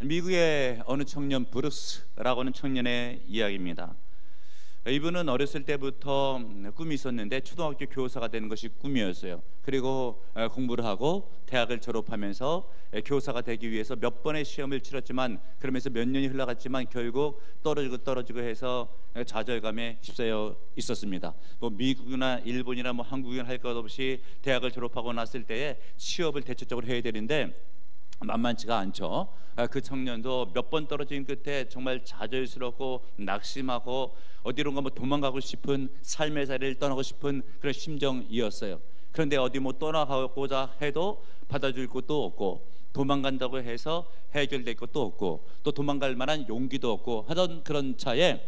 미국의 어느 청년, 브룩스라고 하는 청년의 이야기입니다. 이분은 어렸을 때부터 꿈이 있었는데 초등학교 교사가 되는 것이 꿈이었어요. 그리고 공부를 하고 대학을 졸업하면서 교사가 되기 위해서 몇 번의 시험을 치렀지만, 그러면서 몇 년이 흘러갔지만 결국 떨어지고 해서 좌절감에 휩싸여 있었습니다. 뭐 미국이나 일본이나 뭐 한국이나 할 것 없이 대학을 졸업하고 났을 때에 취업을 대체적으로 해야 되는데 만만치가 않죠. 그 청년도 몇 번 떨어진 끝에 정말 좌절스럽고 낙심하고 어디론가 뭐 도망가고 싶은, 삶의 자리를 떠나고 싶은 그런 심정이었어요. 그런데 어디 뭐 떠나가고자 해도 받아줄 곳도 없고, 도망간다고 해서 해결될 것도 없고, 또 도망갈 만한 용기도 없고 하던 그런 차에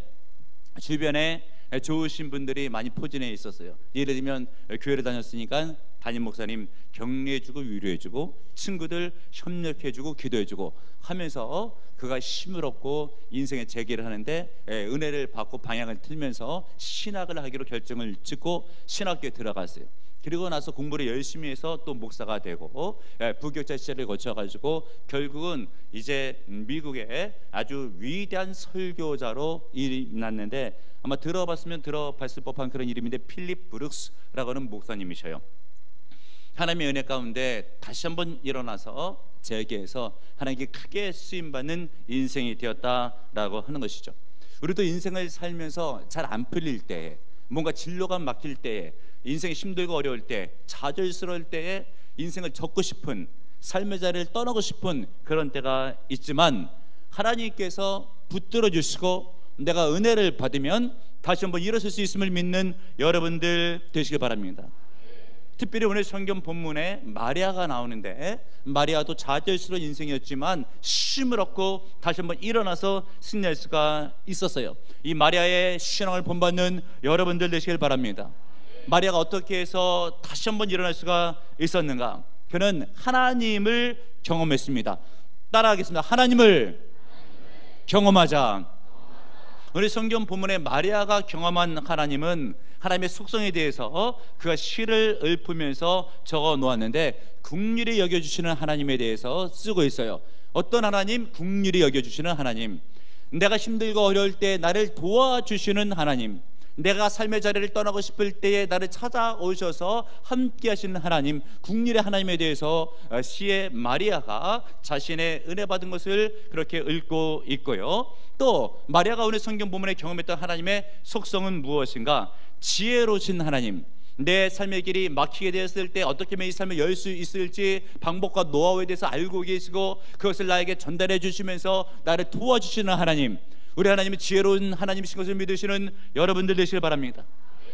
주변에 좋으신 분들이 많이 포진해 있었어요. 예를 들면 교회를 다녔으니까 담임 목사님 격려해주고 위로해주고, 친구들 협력해주고 기도해주고 하면서 그가 힘을 얻고 인생의 재기를 하는데 은혜를 받고 방향을 틀면서 신학을 하기로 결정을 짓고 신학교에 들어갔어요. 그리고 나서 공부를 열심히 해서 또 목사가 되고 부교육자 시절을 거쳐가지고 결국은 이제 미국의 아주 위대한 설교자로 일어났는데, 아마 들어봤을 법한 그런 이름인데 필립 브룩스라고 하는 목사님이셔요. 하나님의 은혜 가운데 다시 한번 일어나서 재기해서 하나님께 크게 쓰임받는 인생이 되었다라고 하는 것이죠. 우리도 인생을 살면서 잘 안 풀릴 때에, 뭔가 진로가 막힐 때에, 인생이 힘들고 어려울 때, 좌절스러울 때에 인생을 접고 싶은, 삶의 자리를 떠나고 싶은 그런 때가 있지만, 하나님께서 붙들어 주시고 내가 은혜를 받으면 다시 한번 일어설 수 있음을 믿는 여러분들 되시길 바랍니다. 특별히 오늘 성경 본문에 마리아가 나오는데, 마리아도 좌절스러운 인생이었지만 힘을 얻고 다시 한번 일어나서 승리할 수가 있었어요. 이 마리아의 신앙을 본받는 여러분들 되시길 바랍니다. 마리아가 어떻게 해서 다시 한번 일어날 수가 있었는가? 그는 하나님을 경험했습니다. 따라하겠습니다. 하나님을 경험하자. 우리 성경 본문에 마리아가 경험한 하나님은 하나님의 속성에 대해서 그가 시를 읊으면서 적어 놓았는데, 긍휼히 여겨주시는 하나님에 대해서 쓰고 있어요. 어떤 하나님? 긍휼히 여겨주시는 하나님. 내가 힘들고 어려울 때 나를 도와주시는 하나님, 내가 삶의 자리를 떠나고 싶을 때에 나를 찾아오셔서 함께 하시는 하나님, 긍휼의 하나님에 대해서 시의 마리아가 자신의 은혜 받은 것을 그렇게 읽고 있고요. 또 마리아가 오늘 성경 본문에 경험했던 하나님의 속성은 무엇인가? 지혜로우신 하나님, 내 삶의 길이 막히게 되었을 때 어떻게 하면 이 삶을 열 수 있을지 방법과 노하우에 대해서 알고 계시고 그것을 나에게 전달해 주시면서 나를 도와주시는 하나님, 우리 하나님이 지혜로운 하나님이신 것을 믿으시는 여러분들 되시길 바랍니다.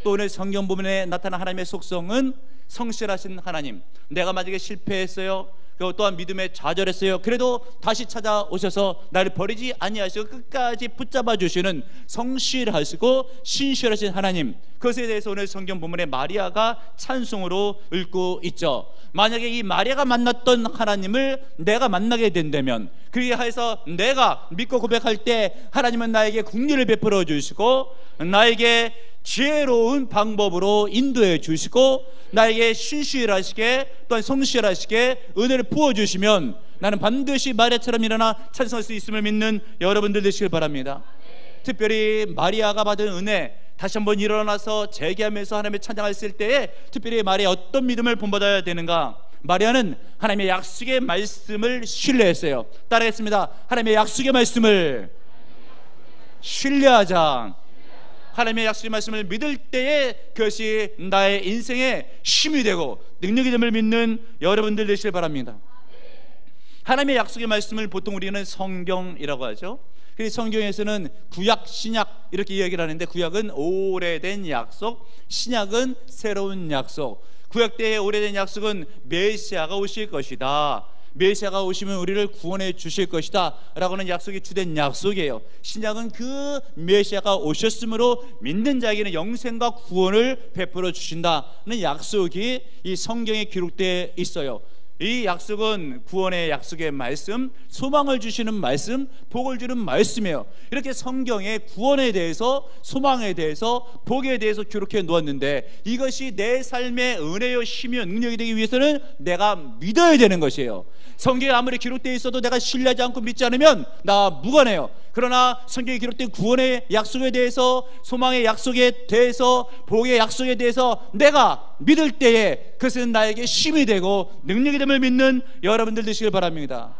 또 오늘 성경 본문에 나타난 하나님의 속성은 성실하신 하나님, 내가 만약에 실패했어요, 또한 믿음에 좌절했어요, 그래도 다시 찾아오셔서 나를 버리지 아니하시고 끝까지 붙잡아 주시는 성실하시고 신실하신 하나님, 그것에 대해서 오늘 성경 본문에 마리아가 찬송으로 읽고 있죠. 만약에 이 마리아가 만났던 하나님을 내가 만나게 된다면, 그리하여서 내가 믿고 고백할 때 하나님은 나에게 긍휼을 베풀어 주시고 나에게 지혜로운 방법으로 인도해 주시고 나에게 신실하시게 또한 성실하시게 은혜를 부어주시면 나는 반드시 마리아처럼 일어나 찬송할 수 있음을 믿는 여러분들 되시길 바랍니다. 특별히 마리아가 받은 은혜, 다시 한번 일어나서 재기하면서 하나님의 찬양했을 때에 특별히 마리아 어떤 믿음을 본받아야 되는가? 마리아는 하나님의 약속의 말씀을 신뢰했어요. 따라하겠습니다. 하나님의 약속의 말씀을 신뢰하자. 하나님의 약속의 말씀을 믿을 때에 그것이 나의 인생의 힘이 되고 능력이 됨을 믿는 여러분들 되시길 바랍니다. 하나님의 약속의 말씀을 보통 우리는 성경이라고 하죠. 그래서 성경에서는 구약, 신약 이렇게 이야기를 하는데, 구약은 오래된 약속, 신약은 새로운 약속. 구약 때의 오래된 약속은 메시아가 오실 것이다, 메시아가 오시면 우리를 구원해 주실 것이다 라고는 약속이 주된 약속이에요. 신약은 그 메시아가 오셨으므로 믿는 자에게는 영생과 구원을 베풀어 주신다는 약속이 이 성경에 기록되어 있어요. 이 약속은 구원의 약속의 말씀, 소망을 주시는 말씀, 복을 주는 말씀이에요. 이렇게 성경에 구원에 대해서, 소망에 대해서, 복에 대해서 기록해 놓았는데, 이것이 내 삶의 은혜요 힘이요 능력이 되기 위해서는 내가 믿어야 되는 것이에요. 성경에 아무리 기록되어 있어도 내가 신뢰하지 않고 믿지 않으면 나 무관해요. 그러나 성경에 기록된 구원의 약속에 대해서, 소망의 약속에 대해서, 복의 약속에 대해서 내가 믿을 때에 그것은 나에게 힘이 되고 능력이 됨을 믿는 여러분들 되시길 바랍니다.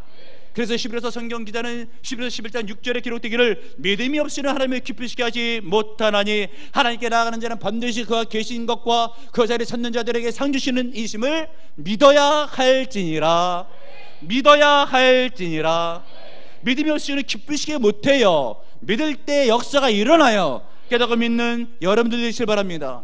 그래서 히브리서 성경 기자는 히브리서 11장 6절에 기록되기를 믿음이 없이는 하나님을 기쁘시게 하지 못하나니 하나님께 나아가는 자는 반드시 그가 계신 것과 그 자리에 찾는 자들에게 상 주시는 이심을 믿어야 할지니라. 믿어야 할지니라. 믿음이 없이는 기쁘시게 못해요. 믿을 때 역사가 일어나요. 깨닫고 믿는 여러분들 되시길 바랍니다.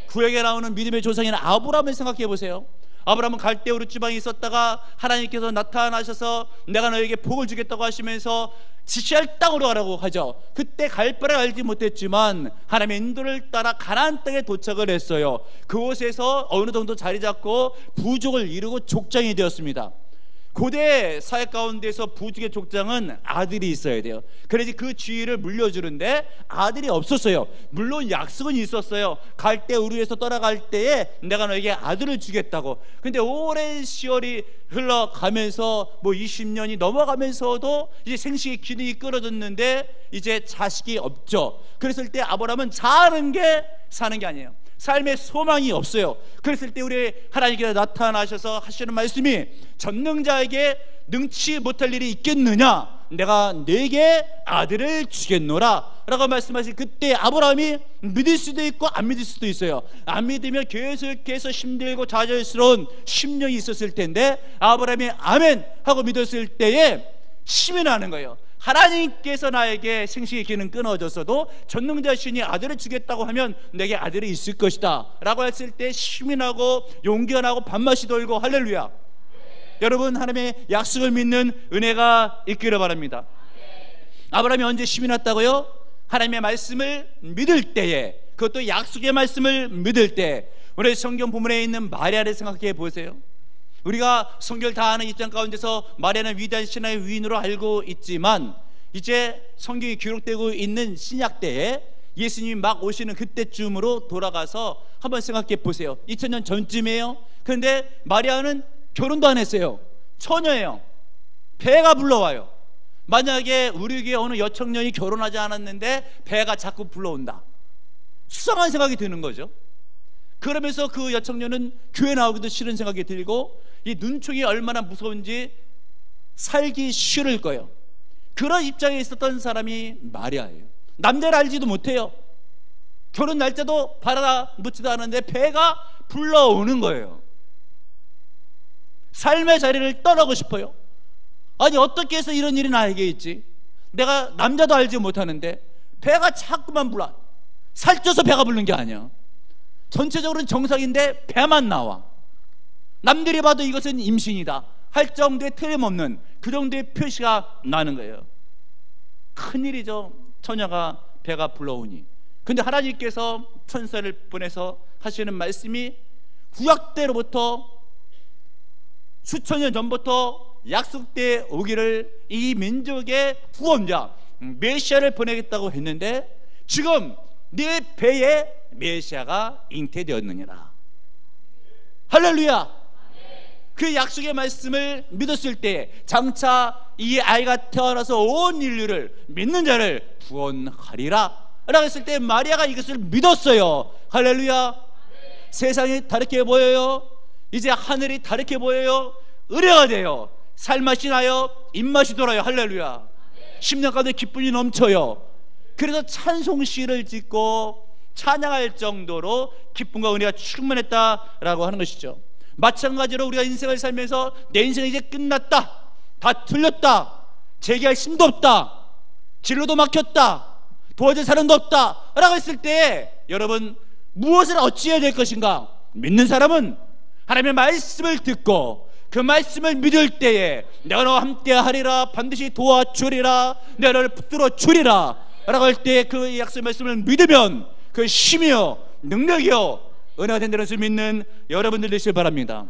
구약에 나오는 믿음의 조상인 아브라함을 생각해 보세요. 아브라함은 갈대우르 지방에 있었다가 하나님께서 나타나셔서 내가 너에게 복을 주겠다고 하시면서 지시할 땅으로 가라고 하죠. 그때 갈 바를 알지 못했지만 하나님의 인도를 따라 가나안 땅에 도착을 했어요. 그곳에서 어느 정도 자리 잡고 부족을 이루고 족장이 되었습니다. 고대 사회 가운데서 부족의 족장은 아들이 있어야 돼요. 그래야지 그 지위를 물려주는데 아들이 없었어요. 물론 약속은 있었어요. 갈대우르에서 떠나갈 때에 내가 너에게 아들을 주겠다고. 근데 오랜 시월이 흘러가면서 20년이 넘어가면서도 이제 생식의 기능이 끊어졌는데 이제 자식이 없죠. 그랬을 때 아브라함은 사는 게 아니에요. 삶의 소망이 없어요. 그랬을 때 우리 하나님께서 나타나셔서 하시는 말씀이 전능자에게 능치 못할 일이 있겠느냐, 내가 네게 아들을 주겠노라 라고 말씀하신 그때 아브라함이 믿을 수도 있고 안 믿을 수도 있어요. 안 믿으면 계속해서 힘들고 좌절스러운 10년이 있었을 텐데 아브라함이 아멘 하고 믿었을 때에 힘이 나는 거예요. 하나님께서 나에게 생식의 기능 끊어졌어도 전능자신이 아들을 주겠다고 하면 내게 아들이 있을 것이다 라고 했을 때 힘이 나고 용기가 나고 밥맛이 돌고 할렐루야. 여러분, 하나님의 약속을 믿는 은혜가 있기를 바랍니다. 아브라함이 언제 힘이 났다고요? 하나님의 말씀을 믿을 때에, 그것도 약속의 말씀을 믿을 때. 오늘 성경 본문에 있는 마리아를 생각해 보세요. 우리가 성경을 다 아는 입장 가운데서 마리아는 위대한 신앙의 위인으로 알고 있지만 이제 성경이 기록되고 있는 신약 때에 예수님이 막 오시는 그때쯤으로 돌아가서 한번 생각해 보세요. 2000년 전쯤이에요. 그런데 마리아는 결혼도 안 했어요. 처녀예요. 배가 불러와요. 만약에 우리 교회 어느 여청년이 결혼하지 않았는데 배가 자꾸 불러온다, 수상한 생각이 드는 거죠. 그러면서 그 여청년은 교회 나오기도 싫은 생각이 들고 이 눈총이 얼마나 무서운지 살기 싫을 거예요. 그런 입장에 있었던 사람이 마리아예요. 남자를 알지도 못해요. 결혼 날짜도 받아묻지도 않았는데 배가 불러오는 거예요. 삶의 자리를 떠나고 싶어요. 아니, 어떻게 해서 이런 일이 나에게 있지? 내가 남자도 알지 못하는데 배가 자꾸만 불러. 살쪄서 배가 부르는 게 아니야. 전체적으로는 정상인데 배만 나와. 남들이 봐도 이것은 임신이다 할 정도의 틀림없는 그 정도의 표시가 나는 거예요. 큰일이죠. 처녀가 배가 불러오니. 근데 하나님께서 천사를 보내서 하시는 말씀이 구약 때로부터 수천 년 전부터 약속되어 오기를 이 민족의 구원자 메시아를 보내겠다고 했는데 지금 네 배에 메시아가 잉태되었느니라. 할렐루야. 그 약속의 말씀을 믿었을 때 장차 이 아이가 태어나서 온 인류를 믿는 자를 구원하리라 라고 했을 때 마리아가 이것을 믿었어요. 할렐루야. 세상이 다르게 보여요. 이제 하늘이 다르게 보여요. 은혜가 돼요. 살맛이 나요. 입맛이 돌아요. 할렐루야. 10년 가운데 기쁨이 넘쳐요. 그래서 찬송시를 짓고 찬양할 정도로 기쁨과 은혜가 충만했다라고 하는 것이죠. 마찬가지로 우리가 인생을 살면서 내 인생이 이제 끝났다, 다 틀렸다, 재기할 힘도 없다, 진로도 막혔다, 도와줄 사람도 없다 라고 했을 때 여러분 무엇을 어찌해야 될 것인가? 믿는 사람은 하나님의 말씀을 듣고 그 말씀을 믿을 때에 내가 너와 함께 하리라, 반드시 도와주리라, 내가 너를 붙들어 주리라 라고 할 때 그 약속의 말씀을 믿으면 그 힘이요 능력이요 은혜가 된다는 것을 믿는 여러분들 되시길 바랍니다.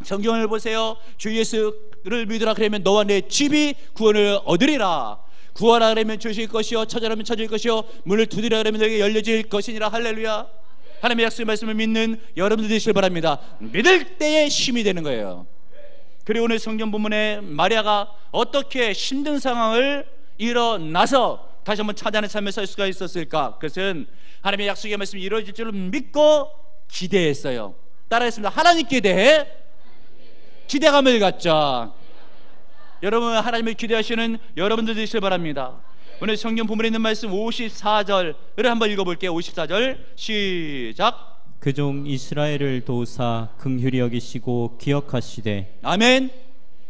성경을 보세요. 주 예수를 믿으라 그러면 너와 내 집이 구원을 얻으리라. 구하라 그러면 주실 것이요, 찾으라면 찾을 것이요, 문을 두드리라 그러면 너에게 열려질 것이니라. 할렐루야. 하나님의 약속의 말씀을 믿는 여러분들 되시길 바랍니다. 믿을 때에 힘이 되는 거예요. 그리고 오늘 성경 본문에 마리아가 어떻게 힘든 상황을 일어나서 다시 한번 찾아낸 삶을 살 수가 있었을까? 그것은 하나님의 약속의 말씀이 이루어질 줄을 믿고 기대했어요. 따라했습니다. 하나님께 대해 기대감을 갖자. 여러분, 하나님을 기대하시는 여러분들 되시길 바랍니다. 오늘 성경 본문에 있는 말씀 54절을 한번 읽어볼게요. 54절 시작. 그 종 이스라엘을 도우사 긍휼히 여기시고 기억하시되. 아멘.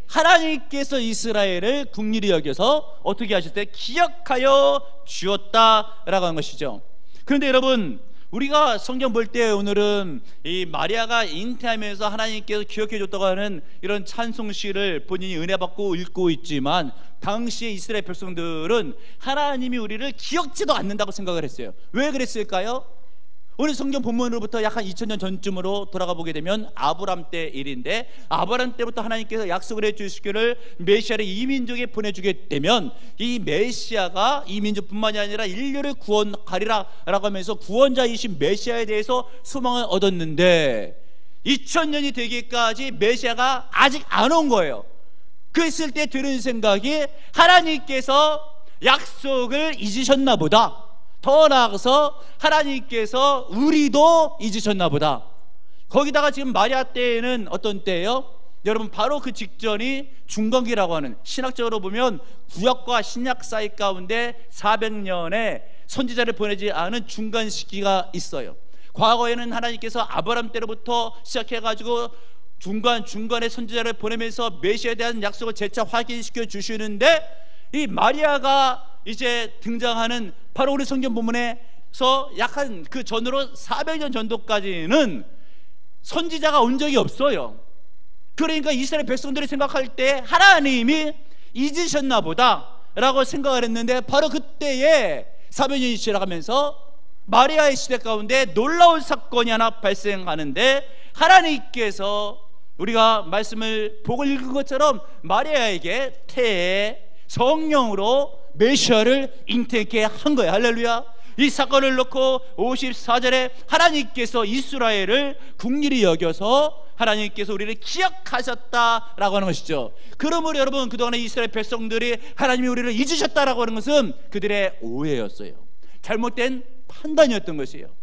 하나님께서 이스라엘을 긍휼히 여겨서 어떻게 하셨대? 기억하여 주었다라고 한 것이죠. 그런데 여러분, 우리가 성경 볼 때 오늘은 이 마리아가 잉태하면서 하나님께서 기억해 줬다고 하는 이런 찬송시를 본인이 은혜 받고 읽고 있지만, 당시에 이스라엘 백성들은 하나님이 우리를 기억지도 않는다고 생각을 했어요. 왜 그랬을까요? 오늘 성경 본문으로부터 약 한 2000년 전쯤으로 돌아가 보게 되면 아브람 때 일인데, 아브람 때부터 하나님께서 약속을 해주시기를 메시아를 이 민족에 보내주게 되면 이 메시아가 이 민족뿐만이 아니라 인류를 구원하리라 라고 하면서 구원자이신 메시아에 대해서 소망을 얻었는데, 2000년이 되기까지 메시아가 아직 안 온 거예요. 그랬을 때 들은 생각이, 하나님께서 약속을 잊으셨나 보다. 더 나아가서 하나님께서 우리도 잊으셨나 보다. 거기다가 지금 마리아 때에는 어떤 때예요? 여러분, 바로 그 직전이 중건기라고 하는, 신학적으로 보면 구약과 신약 사이 가운데 400년의 선지자를 보내지 않은 중간 시기가 있어요. 과거에는 하나님께서 아브라함 때로부터 시작해가지고 중간에 선지자를 보내면서 메시아에 대한 약속을 재차 확인시켜 주시는데, 이 마리아가 이제 등장하는 바로 우리 성경 본문에서 약한 그 전으로 400년 전도까지는 선지자가 온 적이 없어요. 그러니까 이스라엘 백성들이 생각할 때 하나님이 잊으셨나 보다 라고 생각을 했는데, 바로 그때에 400년이 지나가면서 마리아의 시대 가운데 놀라운 사건이 하나 발생하는데, 하나님께서 우리가 말씀을 보고 읽은 것처럼 마리아에게 태에 성령으로 메시아를 잉태케 한 거예요. 할렐루야. 이 사건을 놓고 54절에 하나님께서 이스라엘을 긍휼히 여겨서 하나님께서 우리를 기억하셨다라고 하는 것이죠. 그러므로 여러분, 그동안에 이스라엘 백성들이 하나님이 우리를 잊으셨다라고 하는 것은 그들의 오해였어요. 잘못된 판단이었던 것이에요.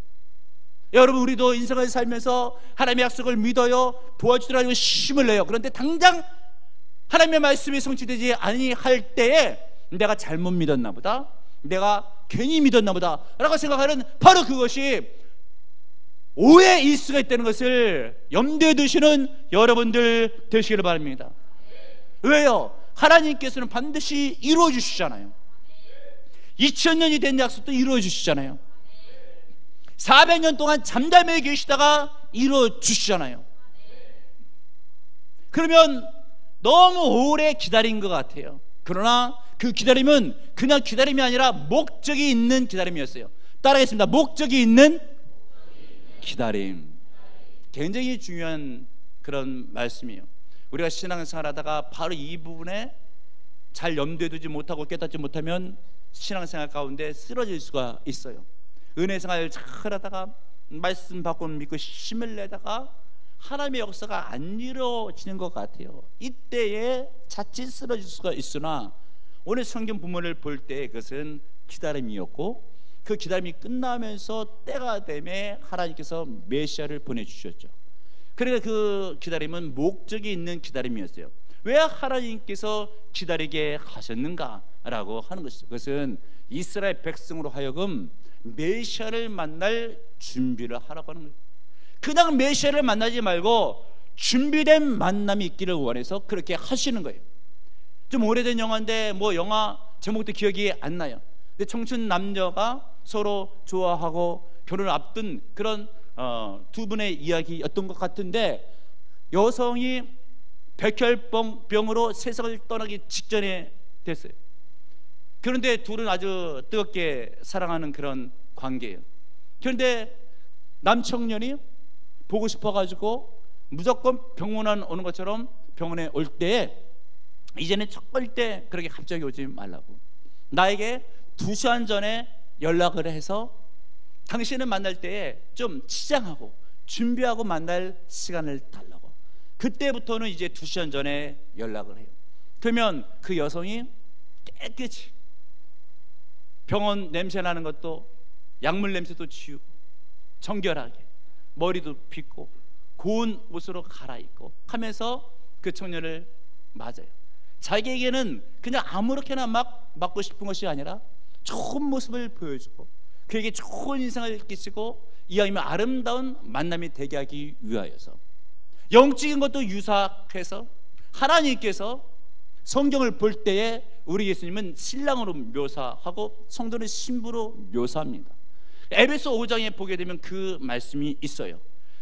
여러분, 우리도 인생을 살면서 하나님의 약속을 믿어요, 도와주더라고 힘을 내요. 그런데 당장 하나님의 말씀이 성취되지 아니할 때에 내가 잘못 믿었나 보다, 내가 괜히 믿었나 보다 라고 생각하는, 바로 그것이 오해일 수가 있다는 것을 염두에 두시는 여러분들 되시기를 바랍니다. 왜요? 하나님께서는 반드시 이루어 주시잖아요. 2000년이 된 약속도 이루어 주시잖아요. 400년 동안 잠잠해 계시다가 이루어 주시잖아요. 그러면 너무 오래 기다린 것 같아요. 그러나 그 기다림은 그냥 기다림이 아니라 목적이 있는 기다림이었어요. 따라하겠습니다. 목적이 있는 기다림. 굉장히 중요한 그런 말씀이에요. 우리가 신앙생활 하다가 바로 이 부분에 잘 염두에 두지 못하고 깨닫지 못하면 신앙생활 가운데 쓰러질 수가 있어요. 은혜생활 잘 하다가 말씀 받고 믿고 힘을 내다가 하나님의 역사가 안 이루어지는 것 같아요. 이때에 자칫 쓰러질 수가 있으나, 오늘 성경 본문을 볼 때 그것은 기다림이었고, 그 기다림이 끝나면서 때가 되매 하나님께서 메시아를 보내주셨죠. 그러니까 그 기다림은 목적이 있는 기다림이었어요. 왜 하나님께서 기다리게 하셨는가라고 하는 것이죠. 그것은 이스라엘 백성으로 하여금 메시아를 만날 준비를 하라고 하는 거예요. 그냥 메시아를 만나지 말고 준비된 만남이 있기를 원해서 그렇게 하시는 거예요. 좀 오래된 영화인데 뭐 영화 제목도 기억이 안 나요. 근데 청춘 남녀가 서로 좋아하고 결혼을 앞둔 그런 두 분의 이야기였던 것 같은데, 여성이 백혈병으로 세상을 떠나기 직전에 됐어요. 그런데 둘은 아주 뜨겁게 사랑하는 그런 관계예요. 그런데 남청년이 보고 싶어가지고 무조건 병원에 오는 것처럼 병원에 올 때에 이제는 절대 그렇게 갑자기 오지 말라고. 나에게 2시간 전에 연락을 해서 당신을 만날 때에 좀 치장하고 준비하고 만날 시간을 달라고. 그때부터는 이제 2시간 전에 연락을 해요. 그러면 그 여성이 깨끗이 병원 냄새 나는 것도 약물 냄새도 지우고 정결하게 머리도 빗고 고운 옷으로 갈아입고 하면서 그 청년을 맞아요. 자기에게는 그냥 아무렇게나 막 맞고 싶은 것이 아니라 좋은 모습을 보여주고 그에게 좋은 인상을 끼치고 이왕이면 아름다운 만남이 되게 하기 위하여서 영적인 것도 유사해서 하나님께서 성경을 볼 때에 우리 예수님은 신랑으로 묘사하고 성도는 신부로 묘사합니다. 에베소 5장에 보게 되면 그 말씀이 있어요.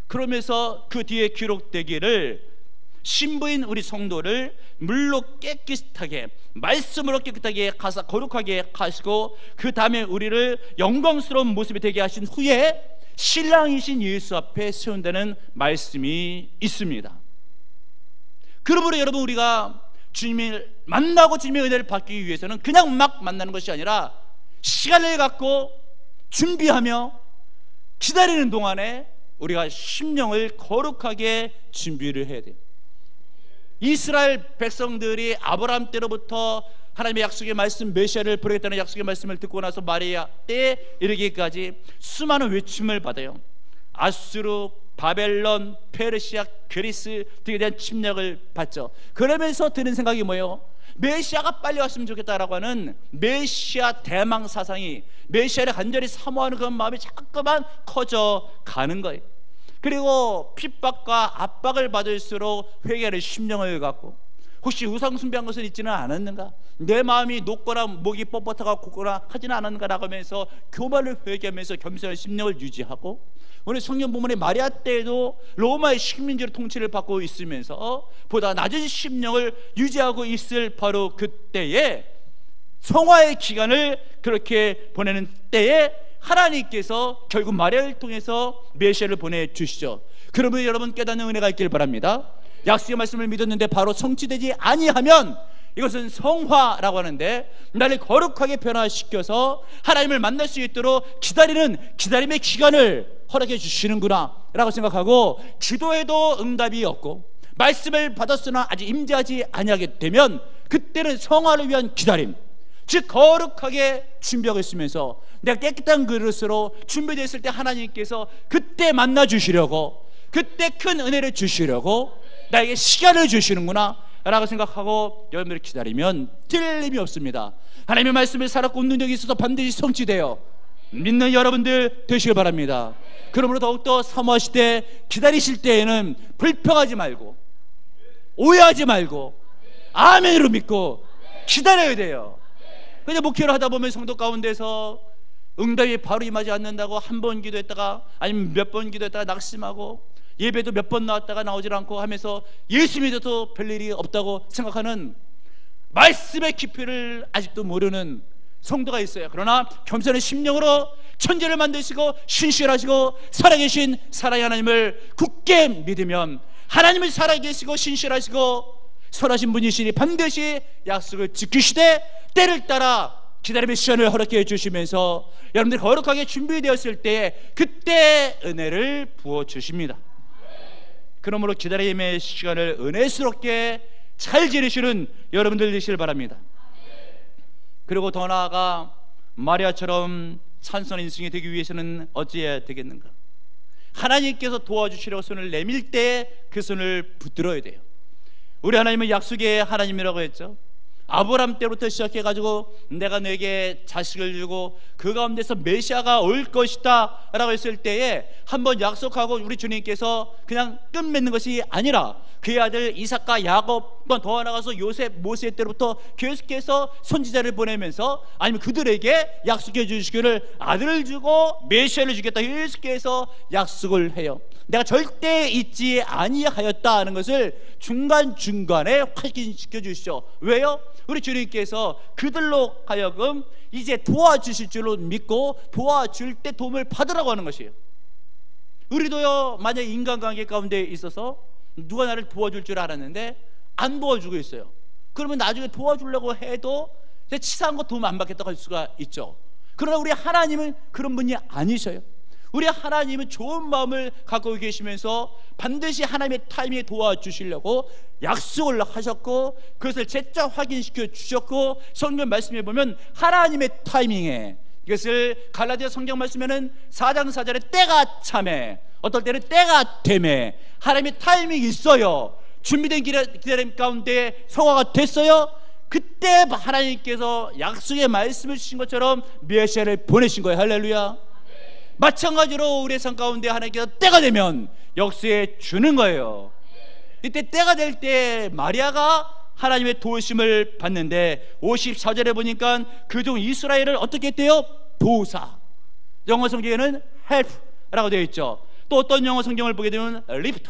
그러면서 그 뒤에 기록되기를 신부인 우리 성도를 물로 깨끗하게 말씀으로 깨끗하게 가사 거룩하게 하시고 그 다음에 우리를 영광스러운 모습이 되게 하신 후에 신랑이신 예수 앞에 세운다는 말씀이 있습니다. 그러므로 여러분, 우리가 주님을 만나고 주님의 은혜를 받기 위해서는 그냥 막 만나는 것이 아니라 시간을 갖고 준비하며 기다리는 동안에 우리가 심령을 거룩하게 준비를 해야 돼요. 이스라엘 백성들이 아브라함 때로부터 하나님의 약속의 말씀 메시아를 보내겠다는 약속의 말씀을 듣고 나서 마리아 때에 이르기까지 수많은 외침을 받아요. 아수르, 바벨론, 페르시아, 그리스 등에 대한 침략을 받죠. 그러면서 드는 생각이 뭐예요? 메시아가 빨리 왔으면 좋겠다라고 하는 메시아 대망 사상이, 메시아를 간절히 사모하는 그런 마음이 자꾸만 커져 가는 거예요. 그리고 핍박과 압박을 받을수록 회개하는 심령을 갖고 혹시 우상 숭배한 것은 있지는 않았는가? 내 마음이 녹거나 목이 뻣뻣하고 굳거나 하지는 않았는가라고 하면서 교만을 회개하면서 겸손한 심령을 유지하고, 오늘 성경 본문의 마리아 때에도 로마의 식민지로 통치를 받고 있으면서 보다 낮은 심령을 유지하고 있을 바로 그때에 성화의 기간을 그렇게 보내는 때에 하나님께서 결국 마리아를 통해서 메시아를 보내주시죠. 그러면 여러분 깨닫는 은혜가 있길 바랍니다. 약속의 말씀을 믿었는데 바로 성취되지 아니하면 이것은 성화라고 하는데, 나를 거룩하게 변화시켜서 하나님을 만날 수 있도록 기다리는 기다림의 기간을 허락해 주시는구나 라고 생각하고, 기도해도 응답이 없고 말씀을 받았으나 아직 임재하지 아니하게 되면 그때는 성화를 위한 기다림, 즉 거룩하게 준비하고 있으면서 내가 깨끗한 그릇으로 준비되었을 때 하나님께서 그때 만나 주시려고, 그때 큰 은혜를 주시려고 나에게 시간을 주시는구나 라고 생각하고 여러분들이 기다리면 틀림이 없습니다. 하나님의 말씀을 살았고 웃는 적이 있어서 반드시 성취되어 믿는 여러분들 되시길 바랍니다. 그러므로 더욱더 사모하실 때, 기다리실 때에는 불평하지 말고 오해하지 말고 아멘으로 믿고 기다려야 돼요. 그냥 목회를 하다 보면 성도 가운데서 응답이 바로 임하지 않는다고 한 번 기도했다가 아니면 몇 번 기도했다가 낙심하고 예배도 몇 번 나왔다가 나오질 않고 하면서 예수 믿어도 별일이 없다고 생각하는 말씀의 깊이를 아직도 모르는 성도가 있어요. 그러나 겸손한 심령으로 천지를 만드시고 신실하시고 살아계신 사랑의 하나님을 굳게 믿으면 하나님을 살아계시고 신실하시고 선하신 분이시니 반드시 약속을 지키시되 때를 따라 기다림의 시간을 허락해 주시면서 여러분들이 거룩하게 준비되었을 때 그때 은혜를 부어주십니다. 그러므로 기다림의 시간을 은혜스럽게 잘 지내시는 여러분들 되시길 바랍니다. 그리고 더 나아가 마리아처럼 찬선 인생이 되기 위해서는 어찌해야 되겠는가? 하나님께서 도와주시려고 손을 내밀 때 그 손을 붙들어야 돼요. 우리 하나님은 약속의 하나님이라고 했죠. 아브라함 때부터 시작해가지고 내가 너에게 자식을 주고 그 가운데서 메시아가 올 것이다 라고 했을 때에 한번 약속하고 우리 주님께서 그냥 끝맺는 것이 아니라 그의 아들 이삭과 야곱, 또 더 나아가서 요셉, 모세 때부터 계속해서 선지자를 보내면서 아니면 그들에게 약속해 주시기를 아들을 주고 메시아를 주겠다 계속해서 약속을 해요. 내가 절대 잊지 아니하였다는 것을 중간중간에 확인시켜 주시죠. 왜요? 우리 주님께서 그들로 하여금 이제 도와주실 줄로 믿고 도와줄 때 도움을 받으라고 하는 것이에요. 우리도요, 만약 인간관계 가운데 있어서 누가 나를 도와줄 줄 알았는데 안 도와주고 있어요. 그러면 나중에 도와주려고 해도 치사한 거 도움 안 받겠다고 할 수가 있죠. 그러나 우리 하나님은 그런 분이 아니셔요. 우리 하나님은 좋은 마음을 갖고 계시면서 반드시 하나님의 타이밍에 도와주시려고 약속을 하셨고, 그것을 재차 확인시켜 주셨고, 성경 말씀에 보면 하나님의 타이밍에, 이것을 갈라디아 성경 말씀에는 4장 4절에 때가 참에, 어떨 때는 때가 되매, 하나님의 타이밍이 있어요. 준비된 기다림 가운데 성화가 됐어요. 그때 하나님께서 약속의 말씀을 주신 것처럼 메시아를 보내신 거예요. 할렐루야. 마찬가지로 우리의 삶 가운데 하나님께서 때가 되면 역사에 주는 거예요. 이때 때가 될 때 마리아가 하나님의 도우심을 받는데 54절에 보니까 그중 이스라엘을 어떻게 했대요? 도우사. 영어 성경에는 help라고 되어 있죠. 또 어떤 영어 성경을 보게 되면 lift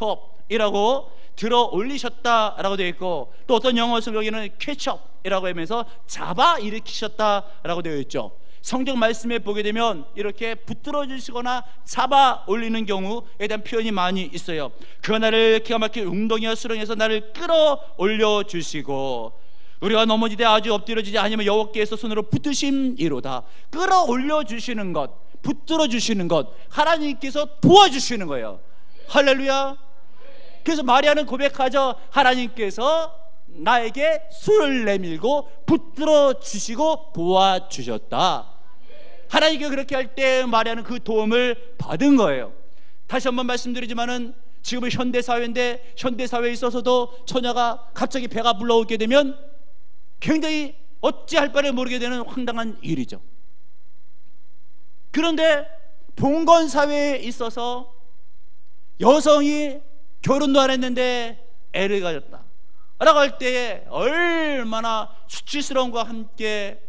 up이라고 들어 올리셨다라고 되어 있고, 또 어떤 영어 성경에는 catch up이라고 하면서 잡아 일으키셨다라고 되어 있죠. 성경 말씀에 보게 되면 이렇게 붙들어 주시거나 잡아 올리는 경우에 대한 표현이 많이 있어요. 그가 나를 기가 막힌 웅덩이와 수렁에서 나를 끌어올려 주시고, 우리가 넘어지되 아주 엎드려지지 아니면 여호와께서 손으로 붙드심이로다. 끌어올려 주시는 것, 붙들어 주시는 것, 하나님께서 도와주시는 거예요. 할렐루야. 그래서 마리아는 고백하죠. 하나님께서 나에게 손을 내밀고 붙들어 주시고 도와주셨다. 하나님께 그렇게 할 때 마리아는 그 도움을 받은 거예요. 다시 한번 말씀드리지만은 지금은 현대사회인데, 현대사회에 있어서도 처녀가 갑자기 배가 불러오게 되면 굉장히 어찌할 바를 모르게 되는 황당한 일이죠. 그런데 봉건사회에 있어서 여성이 결혼도 안 했는데 애를 가졌다 라고 할 때에 얼마나 수치스러운 것과 함께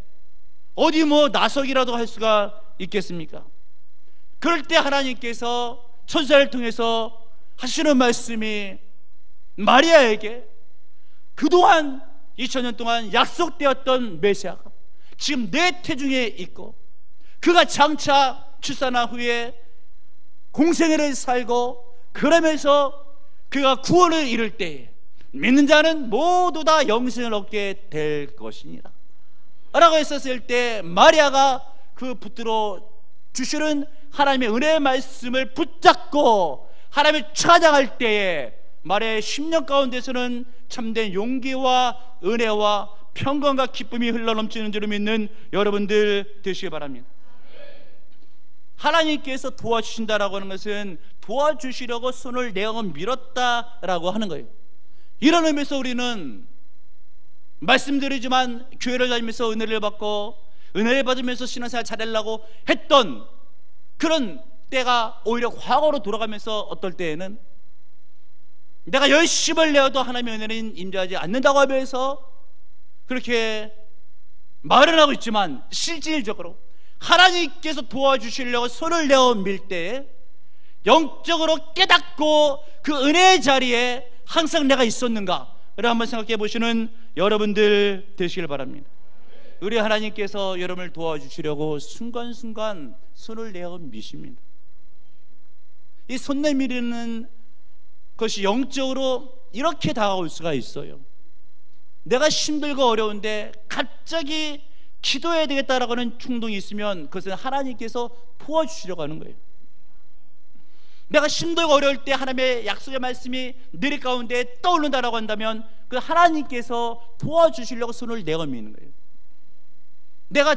어디 뭐 나서기라도 할 수가 있겠습니까? 그럴 때 하나님께서 천사를 통해서 하시는 말씀이 마리아에게 그동안 2000년 동안 약속되었던 메시아가 지금 내 태중에 있고, 그가 장차 출산한 후에 공생애를 살고 그러면서 그가 구원을 이룰 때에 믿는 자는 모두 다 영생을 얻게 될 것이니라 라고 했었을 때, 마리아가 그 붙들어 주시는 하나님의 은혜의 말씀을 붙잡고 하나님을 찾아갈 때에 마리아의 심령 가운데서는 참된 용기와 은혜와 평강과 기쁨이 흘러넘치는 줄을 믿는 여러분들 되시기 바랍니다. 하나님께서 도와주신다라고 하는 것은 도와주시려고 손을 내어 밀었다라고 하는 거예요. 이런 의미에서 우리는 말씀드리지만 교회를 다니면서 은혜를 받고 은혜를 받으면서 신앙생활 잘하려고 했던 그런 때가 오히려 과거로 돌아가면서 어떨 때에는 내가 열심을 내어도 하나님의 은혜는 임재하지 않는다고 하면서 그렇게 말은 하고 있지만 실질적으로 하나님께서 도와주시려고 손을 내어 밀 때 영적으로 깨닫고 그 은혜의 자리에 항상 내가 있었는가를 한번 생각해 보시는 여러분들 되시길 바랍니다. 우리 하나님께서 여러분을 도와주시려고 순간순간 손을 내어 미십니다. 이 손 내밀는 것이 영적으로 이렇게 다가올 수가 있어요. 내가 힘들고 어려운데 갑자기 기도해야 되겠다라고 하는 충동이 있으면 그것은 하나님께서 도와주시려고 하는 거예요. 내가 힘들고 어려울 때 하나님의 약속의 말씀이 내 가운데 떠오른다라고 한다면 그 하나님께서 도와주시려고 손을 내어 미는 거예요. 내가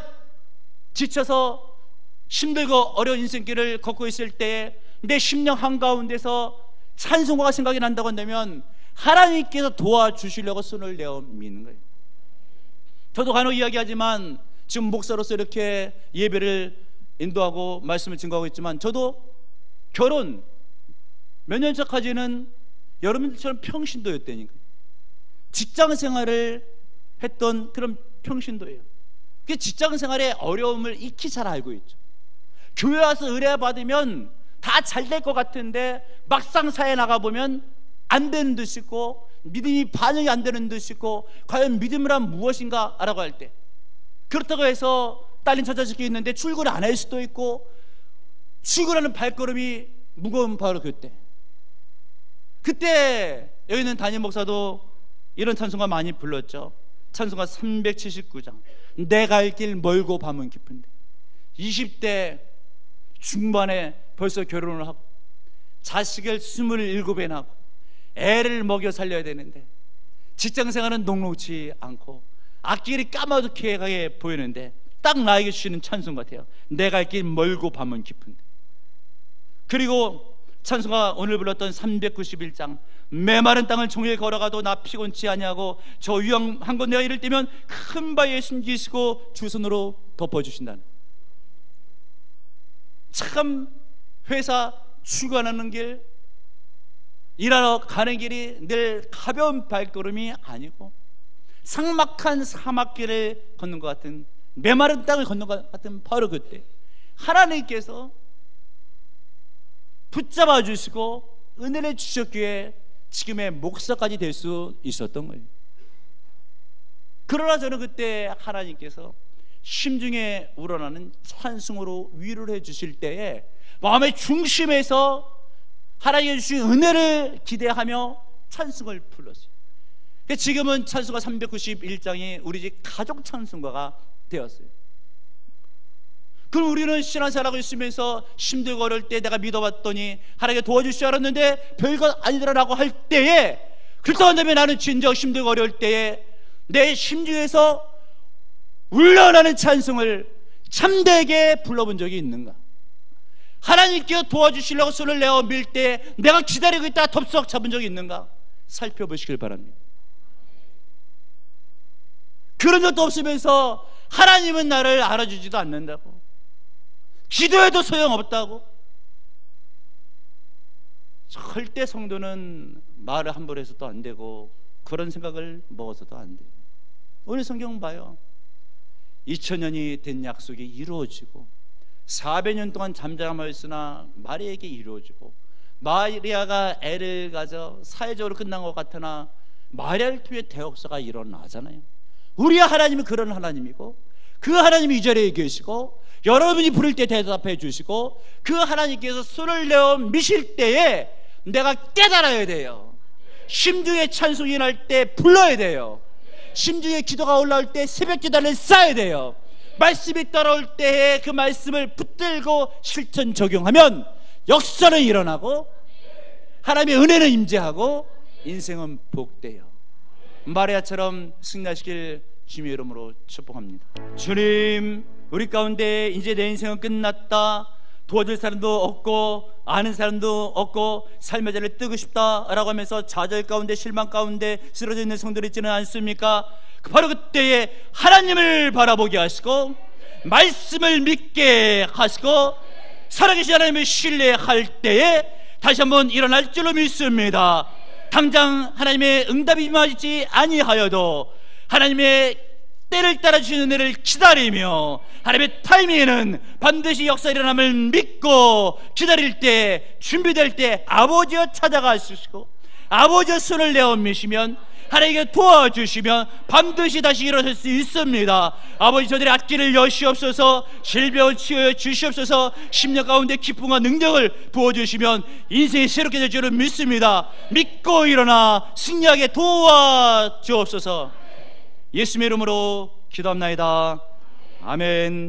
지쳐서 힘들고 어려운 인생길을 걷고 있을 때 내 심령 한가운데서 찬송가가 생각이 난다고 한다면 하나님께서 도와주시려고 손을 내어 미는 거예요. 저도 간혹 이야기하지만 지금 목사로서 이렇게 예배를 인도하고 말씀을 증거하고 있지만 저도 결혼 몇 년 전까지는 여러분들처럼 평신도였다니까. 직장 생활을 했던 그런 평신도예요. 그 직장 생활의 어려움을 익히 잘 알고 있죠. 교회 와서 은혜 받으면 다 잘 될 것 같은데 막상 사회 나가보면 안 되는 듯 싶고 믿음이 반영이 안 되는 듯 싶고 과연 믿음이란 무엇인가 라고 할 때, 그렇다고 해서 딸린 처자식이 있는데 출근을 안 할 수도 있고 출근하는 발걸음이 무거운 바로 그때 그때 여기 있는 담임 목사도 이런 찬송가 많이 불렀죠. 찬송가 379장. 내 갈 길 멀고 밤은 깊은데. 20대 중반에 벌써 결혼을 하고 자식을 27에 낳고 애를 먹여 살려야 되는데 직장생활은 녹록지 않고 앞길이 까마득하게 보이는데 딱 나에게 주시는 찬송 같아요. 내 갈 길 멀고 밤은 깊은데. 그리고 찬송가 오늘 불렀던 391장. 메마른 땅을 종일 걸어가도 나 피곤치 아니하고 저 위험한 곳 내가 이를 때면 큰 바위에 숨기시고 주 손으로 덮어주신다는. 참 회사 출근하는 길, 일하러 가는 길이 늘 가벼운 발걸음이 아니고 삭막한 사막길을 걷는 것 같은, 메마른 땅을 걷는 것 같은 바로 그때 하나님께서 붙잡아 주시고 은혜를 주셨기에 지금의 목사까지 될 수 있었던 거예요. 그러나 저는 그때 하나님께서 심중에 우러나는 찬송으로 위로를 해주실 때에 마음의 중심에서 하나님께 주신 은혜를 기대하며 찬송을 불렀어요. 지금은 찬송가 391장이 우리 집 가족 찬송가가 되었어요. 그럼 우리는 신앙생활하고 있으면서 힘들고 어려울 때 내가 믿어봤더니 하나님께 도와줄 줄 알았는데 별것 아니더라라고 할 때에, 그렇다고 한다면 나는 진정 힘들고 어려울 때에 내 심중에서 울려나는 찬송을 참되게 불러본 적이 있는가? 하나님께 도와주시려고 손을 내어 밀 때 내가 기다리고 있다 덥석 잡은 적이 있는가? 살펴보시길 바랍니다. 그런 적도 없으면서 하나님은 나를 알아주지도 않는다고, 기도해도 소용없다고, 절대 성도는 말을 함부로 해서도 안 되고 그런 생각을 먹어서도 안 돼요. 오늘 성경 봐요. 2000년이 된 약속이 이루어지고 400년 동안 잠잠하였으나 마리아에게 이루어지고, 마리아가 애를 가져 사회적으로 끝난 것 같으나 마리아를 통해 대역사가 일어나잖아요. 우리 하나님은 그런 하나님이고 그 하나님이 이 자리에 계시고 여러분이 부를 때 대답해 주시고 그 하나님께서 손을 내어 미실 때에 내가 깨달아야 돼요. 심중에 찬송이 날 때 불러야 돼요. 심중에 기도가 올라올 때 새벽 기도를 쌓아야 돼요. 말씀이 따라올 때에 그 말씀을 붙들고 실천 적용하면 역사는 일어나고 하나님의 은혜는 임재하고 인생은 복돼요. 마리아처럼 승리하시길 주님의 이름으로 축복합니다. 주님, 우리 가운데 이제 내 인생은 끝났다, 도와줄 사람도 없고 아는 사람도 없고 삶의 자리를 뜨고 싶다라고 하면서 좌절 가운데 실망 가운데 쓰러져 있는 성도들 있지는 않습니까? 바로 그때에 하나님을 바라보게 하시고 말씀을 믿게 하시고 살아계신 하나님을 신뢰할 때에 다시 한번 일어날 줄로 믿습니다. 당장 하나님의 응답이 임하지 아니하여도 하나님의 때를 따라 주시는 은혜를 기다리며 하나님의 타이밍에는 반드시 역사 일어남을 믿고 기다릴 때, 준비될 때 아버지여 찾아가시고 아버지여 손을 내어 미시면 하나님께 도와주시면 반드시 다시 일어설 수 있습니다. 아버지, 저들의 앞길을 여시옵소서, 질병을 치유해 주시옵소서, 심령 가운데 기쁨과 능력을 부어주시면 인생이 새롭게 될 줄을 믿습니다. 믿고 일어나 승리하게 도와주옵소서. 예수님의 이름으로 기도합나이다. 아멘.